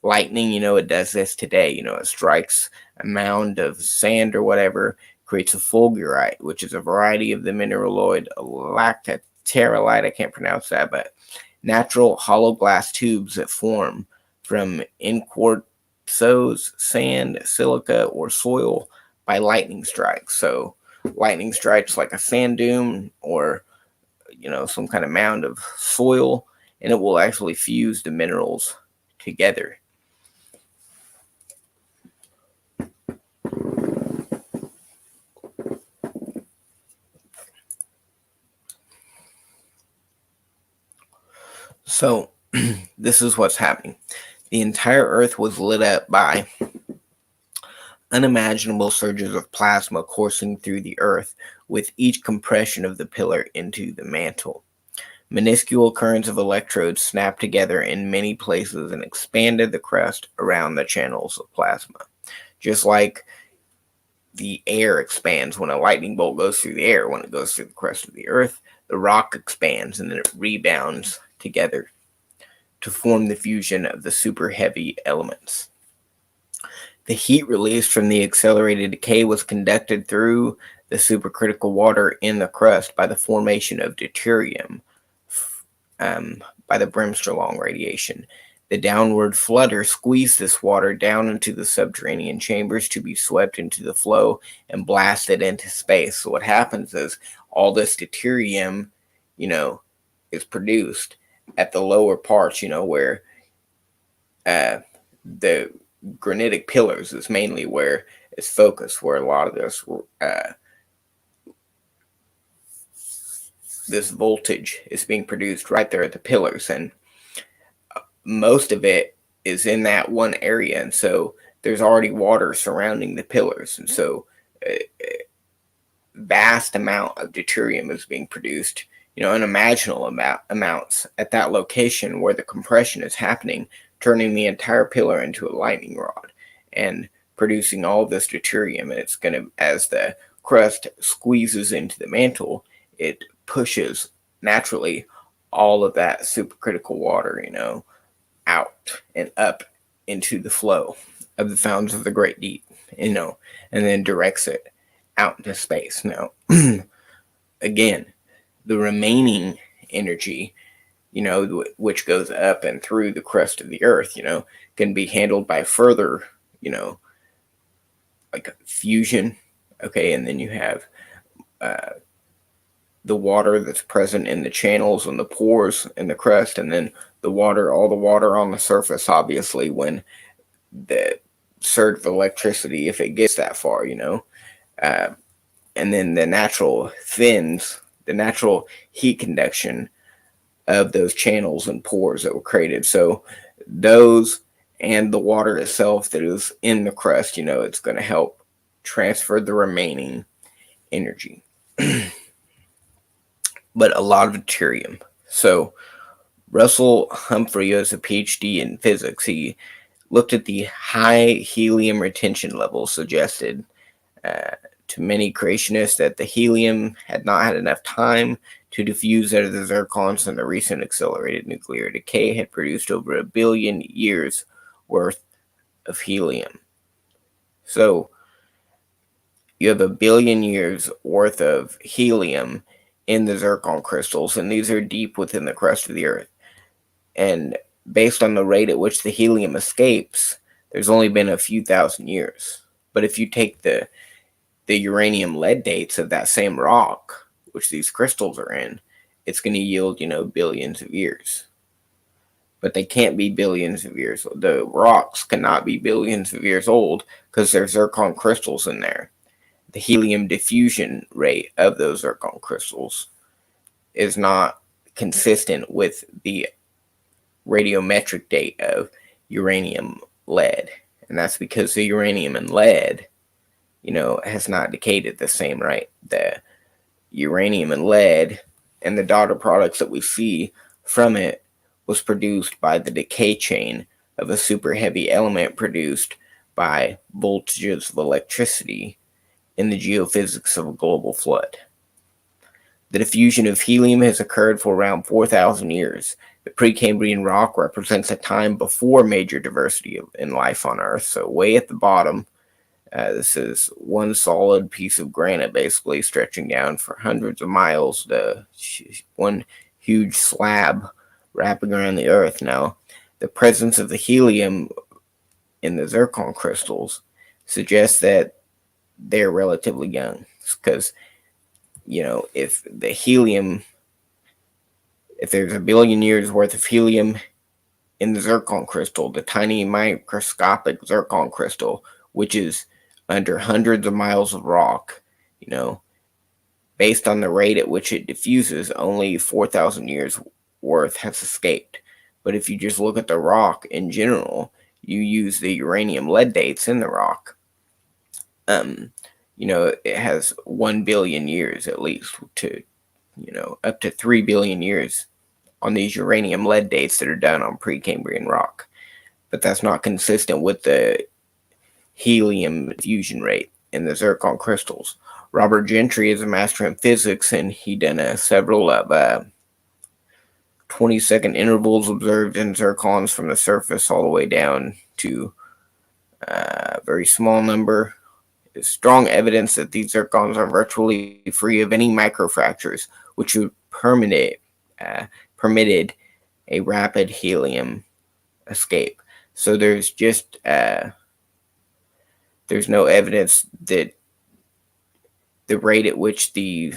Lightning, it does this today. It strikes a mound of sand or whatever, creates a fulgurite, which is a variety of the mineraloid lactiterolite. I can't pronounce that, but natural hollow glass tubes that form from quartzose, sand, silica, or soil by lightning strikes. So lightning strikes like a sand dune or some kind of mound of soil, and it will actually fuse the minerals together. So this is what's happening. The entire Earth was lit up by unimaginable surges of plasma coursing through the Earth with each compression of the pillar into the mantle. Minuscule currents of electrodes snapped together in many places and expanded the crust around the channels of plasma. Just like the air expands when a lightning bolt goes through the air, when it goes through the crust of the Earth, the rock expands and then it rebounds together to form the fusion of the super heavy elements. The heat released from the accelerated decay was conducted through the supercritical water in the crust by the formation of deuterium by the Bremsstrahlung radiation. The downward flutter squeezed this water down into the subterranean chambers to be swept into the flow and blasted into space. So what happens is all this deuterium, you know, is produced at the lower parts, where the granitic pillars is mainly where it's focused, where a lot of this voltage is being produced right there at the pillars, and most of it is in that one area, and so there's already water surrounding the pillars, and so a vast amount of deuterium is being produced, unimaginable amounts at that location where the compression is happening, turning the entire pillar into a lightning rod and producing all of this deuterium. And it's going to, as the crust squeezes into the mantle, it pushes naturally all of that supercritical water, out and up into the flow of the fountains of the great deep, and then directs it out into space. Now, again, the remaining energy, which goes up and through the crust of the earth, can be handled by further, like fusion. Okay, and then you have the water that's present in the channels and the pores in the crust, and then all the water on the surface, obviously, when the surge of electricity, if it gets that far, and then the natural heat conduction of those channels and pores that were created. So those and the water itself that is in the crust, it's going to help transfer the remaining energy. But a lot of deuterium. So Russell Humphrey, as a PhD in physics, he looked at the high helium retention levels suggested to many creationists that the helium had not had enough time to diffuse out of the zircons, and the recent accelerated nuclear decay had produced over 1 billion years worth of helium. So you have 1 billion years worth of helium in the zircon crystals, and these are deep within the crust of the earth. And based on the rate at which the helium escapes, there's only been a few thousand years. But if you take the uranium lead dates of that same rock, which these crystals are in, it's going to yield, billions of years. But they can't be billions of years old. The rocks cannot be billions of years old because there's zircon crystals in there. The helium diffusion rate of those zircon crystals is not consistent with the radiometric date of uranium lead. And that's because the uranium and lead, has not decayed at the same rate. The uranium and lead and the daughter products that we see from it was produced by the decay chain of a super heavy element produced by voltages of electricity in the geophysics of a global flood. The diffusion of helium has occurred for around 4,000 years. The Precambrian rock represents a time before major diversity in life on Earth. So way at the bottom, this is one solid piece of granite, basically stretching down for hundreds of miles. One huge slab wrapping around the Earth. Now, the presence of the helium in the zircon crystals suggests that they're relatively young, because if there's 1 billion years worth of helium in the zircon crystal, the tiny microscopic zircon crystal, which is under hundreds of miles of rock, based on the rate at which it diffuses, only 4,000 years worth has escaped. But if you just look at the rock in general, you use the uranium lead dates in the rock, it has 1 billion years at least to, up to 3 billion years on these uranium lead dates that are done on Precambrian rock. But that's not consistent with the helium fusion rate in the zircon crystals. Robert Gentry is a master in physics, and he done several of 20-second intervals observed in zircons from the surface all the way down to a very small number. There's strong evidence that these zircons are virtually free of any microfractures, which would permitted a rapid helium escape. So there's no evidence that the rate at which the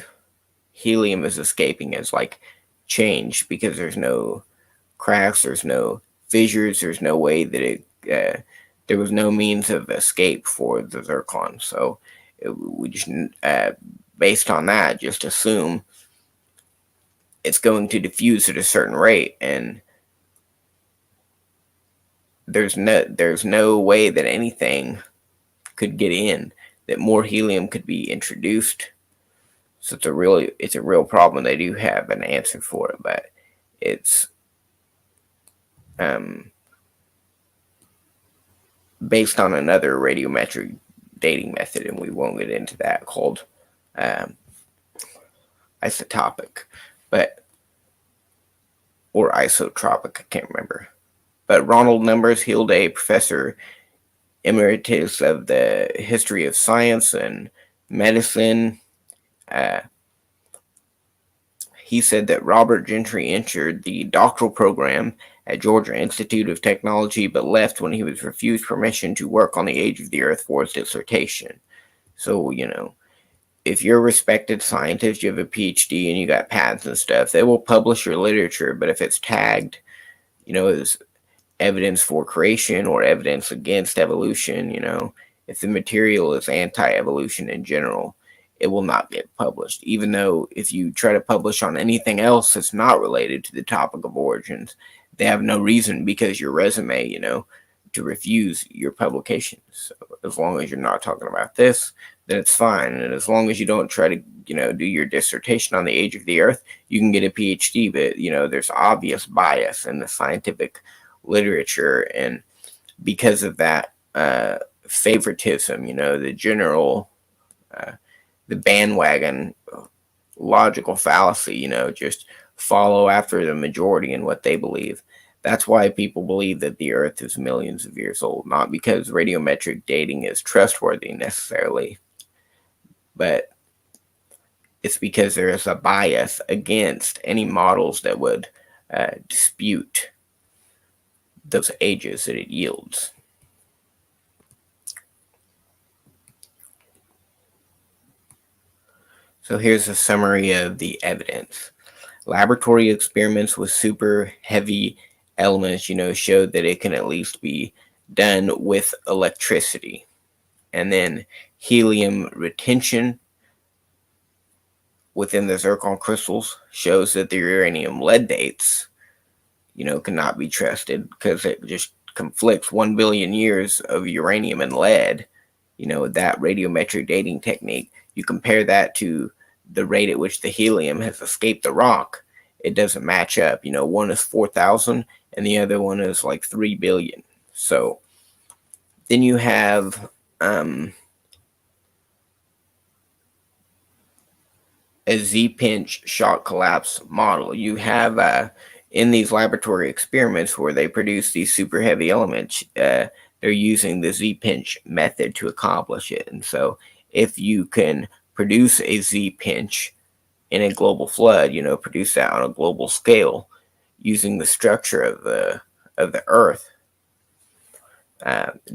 helium is escaping is like changed, because there's no cracks, there's no fissures, there's no way that there was no means of escape for the zircon. So we just, based on that, just assume it's going to diffuse at a certain rate, and there's no way that anything could get in, that more helium could be introduced. So it's a real problem. They do have an answer for it, but it's um, based on another radiometric dating method, and we won't get into that, called um, isotopic, but or isotropic. I can't remember. But Ronald Numbers, a professor emeritus of the history of science and medicine, uh, he said that Robert Gentry entered the doctoral program at Georgia Institute of Technology, but left when he was refused permission to work on the age of the Earth for his dissertation. So, if you're a respected scientist, you have a PhD, and you got patents and stuff, they will publish your literature. But if it's tagged, as evidence for creation or evidence against evolution, if the material is anti-evolution in general, it will not get published. Even though if you try to publish on anything else that's not related to the topic of origins, they have no reason, because your resume, to refuse your publication. So as long as you're not talking about this, then it's fine. And as long as you don't try to, do your dissertation on the age of the Earth, you can get a PhD. But, there's obvious bias in the scientific literature, and because of that favoritism, the general, the bandwagon logical fallacy, just follow after the majority in what they believe. That's why people believe that the Earth is millions of years old, not because radiometric dating is trustworthy necessarily, but it's because there is a bias against any models that would dispute those ages that it yields. So here's a summary of the evidence. Laboratory experiments with super heavy elements, showed that it can at least be done with electricity. And then helium retention within the zircon crystals shows that the uranium lead dates, cannot be trusted, because it just conflicts 1 billion years of uranium and lead. That radiometric dating technique, you compare that to the rate at which the helium has escaped the rock, it doesn't match up. One is 4,000 and the other one is like 3 billion. So then you have a Z-pinch shock collapse model. You have in these laboratory experiments where they produce these super heavy elements, they're using the Z-pinch method to accomplish it. And so if you can produce a Z-pinch in a global flood, produce that on a global scale using the structure of the Earth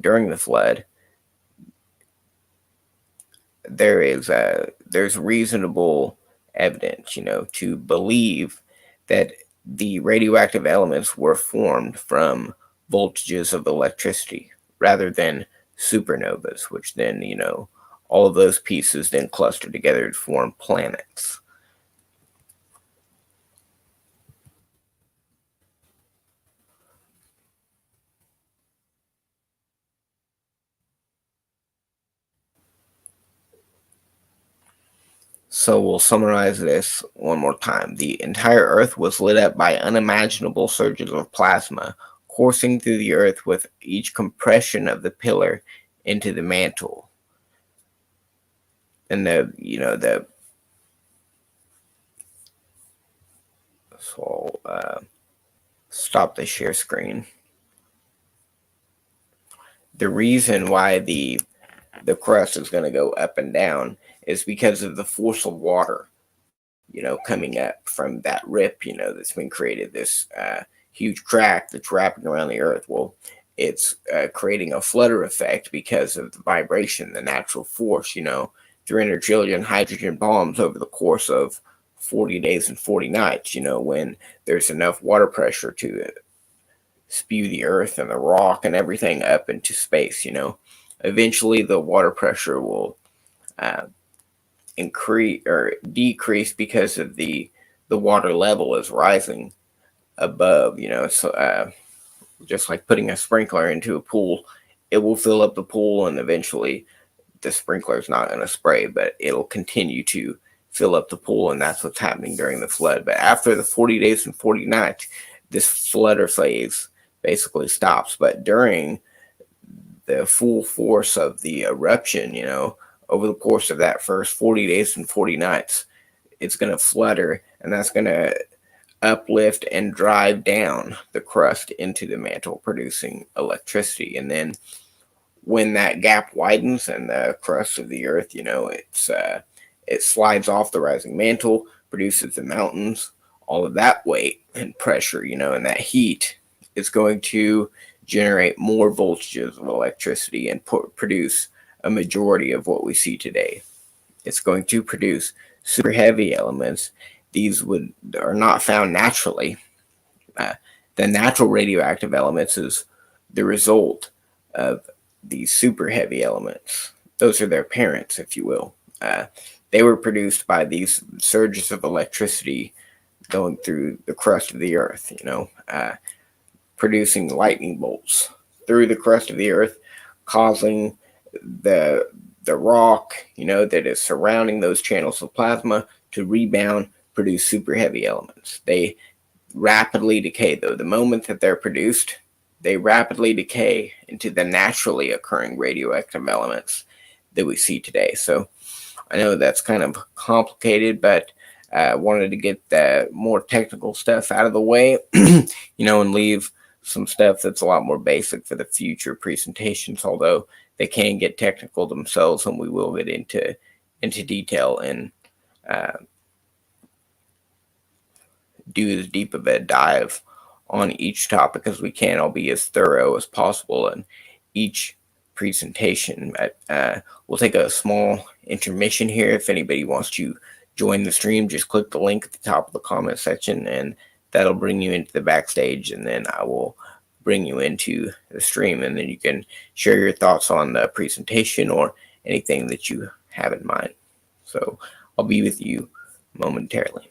during the flood, there's reasonable evidence, to believe that the radioactive elements were formed from voltages of electricity rather than supernovas, which then, all of those pieces then cluster together to form planets. So we'll summarize this one more time. The entire Earth was lit up by unimaginable surges of plasma coursing through the Earth with each compression of the pillar into the mantle. And so I'll stop the share screen. The reason why the crust is going to go up and down is because of the force of water, coming up from that rip, that's been created, this huge crack that's wrapping around the Earth. Well, it's creating a flutter effect because of the vibration, the natural force. 300 trillion hydrogen bombs over the course of 40 days and 40 nights. When there's enough water pressure to spew the Earth and the rock and everything up into space. Eventually the water pressure will uh, increase or decrease because of the water level is rising above. So just like putting a sprinkler into a pool, it will fill up the pool, and eventually the sprinkler is not going to spray, but it'll continue to fill up the pool, and that's what's happening during the flood. But after the 40 days and 40 nights, this flutter phase basically stops. But during the full force of the eruption, over the course of that first 40 days and 40 nights, it's going to flutter, and that's going to uplift and drive down the crust into the mantle, producing electricity. And then when that gap widens and the crust of the Earth, it slides off the rising mantle, produces the mountains. All of that weight and pressure, and that heat is going to generate more voltages of electricity and produce a majority of what we see today. It's going to produce super heavy elements. These are not found naturally. Uh, the natural radioactive elements is the result of these super heavy elements. Those are their parents, if you will. They were produced by these surges of electricity going through the crust of the Earth, producing lightning bolts through the crust of the Earth, causing the rock, that is surrounding those channels of plasma to rebound, produce super heavy elements. They rapidly decay, though. The moment that they're produced, they rapidly decay into the naturally occurring radioactive elements that we see today. So I know that's kind of complicated, but I wanted to get the more technical stuff out of the way, and leave some stuff that's a lot more basic for the future presentations, although they can get technical themselves, and we will get into detail and do as deep of a dive on each topic as we can. I'll be as thorough as possible in each presentation. We'll take a small intermission here. If anybody wants to join the stream, just click the link at the top of the comment section, and that'll bring you into the backstage, and then I will bring you into the stream, and then you can share your thoughts on the presentation or anything that you have in mind. So I'll be with you momentarily.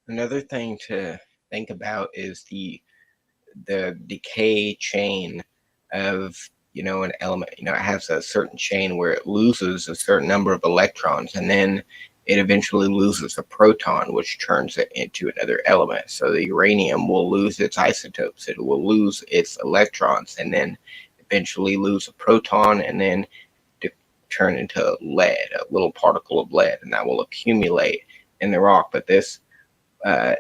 Another thing to think about is the decay chain of, an element. It has a certain chain where it loses a certain number of electrons, and then it eventually loses a proton, which turns it into another element. So the uranium will lose its isotopes, it will lose its electrons, and then eventually lose a proton, and then turn into lead, a little particle of lead, and that will accumulate in the rock. But this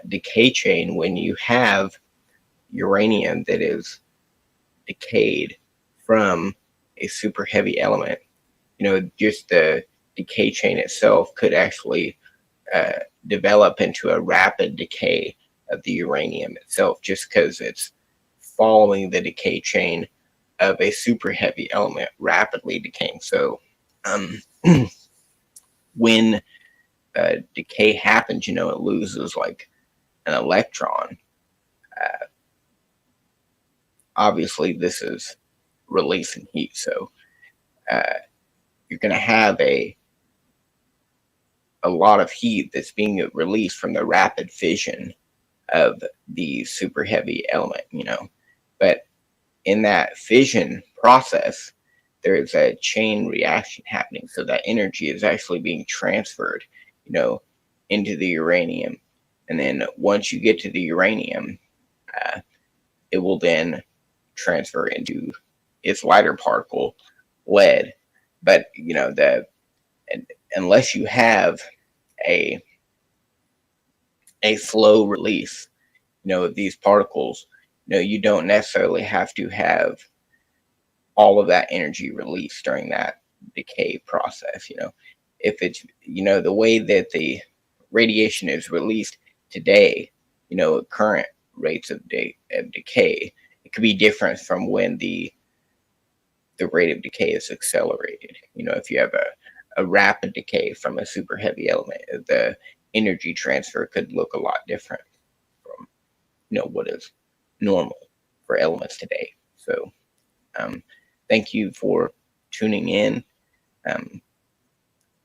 decay chain, when you have uranium that is decayed from a super heavy element, just the decay chain itself could actually uh, develop into a rapid decay of the uranium itself, just because it's following the decay chain of a super heavy element rapidly decaying. So um, when decay happens, it loses like an electron. Uh, Obviously, this is releasing heat, so uh, you're going to have a lot of heat that's being released from the rapid fission of the super heavy element. But in that fission process, there is a chain reaction happening, so that energy is actually being transferred, you know, into the uranium. And then once you get to the uranium, uh, it will then transfer into its lighter particle, lead. But unless you have a slow release, of these particles, you don't necessarily have to have all of that energy released during that decay process. If it's, the way that the radiation is released today, current rates of decay, it could be different from when the rate of decay is accelerated. If you have a rapid decay from a super heavy element, the energy transfer could look a lot different from, what is normal for elements today. So um, thank you for tuning in. Um,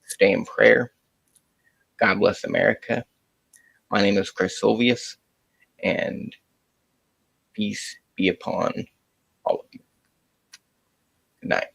stay in prayer. God bless America. My name is Chris Silvius, and peace be upon all of you. Good night.